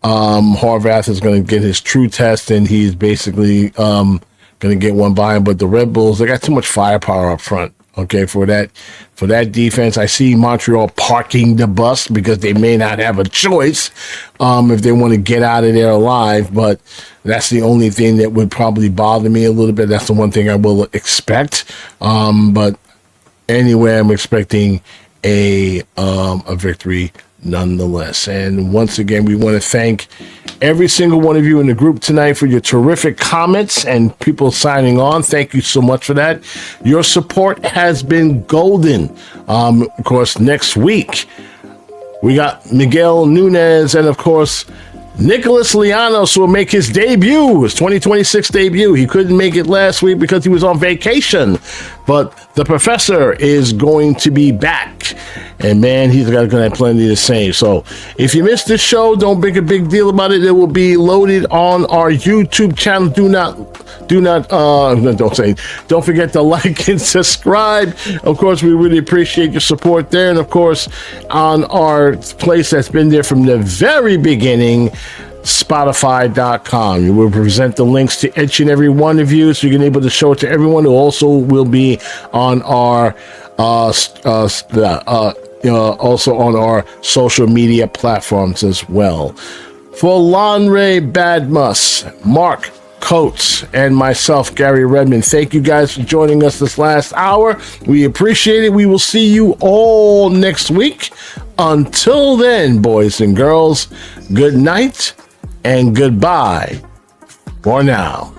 Horvath is going to get his true test, and he's basically going to get one by him. But the Red Bulls, they got too much firepower up front. Okay, for that defense, I see Montreal parking the bus because they may not have a choice if they want to get out of there alive. But that's the only thing that would probably bother me a little bit. That's the one thing I will expect. But anyway, I'm expecting a victory nonetheless. And once again, we want to thank every single one of you in the group tonight for your terrific comments and people signing on. Thank you so much for that. Your support has been golden. Of course, next week we got Miguel Nunez and of course Nicholas Lianos will make his 2026 debut. He couldn't make it last week because he was on vacation, but the professor is going to be back, and man, he's got plenty to say. So if you missed this show, don't make a big deal about it. It will be loaded on our YouTube channel. Don't forget to like and subscribe. Of course, we really appreciate your support there, and of course, on our place that's been there from the very beginning, Spotify.com. We will present the links to each and every one of you, so you can able to show it to everyone who also will be on our also on our social media platforms as well. For Lanre Badmus, Mark Coates, and myself, Gary Redmond, thank you guys for joining us this last hour. We appreciate it. We will see you all next week. Until then, boys and girls, good night and goodbye for now.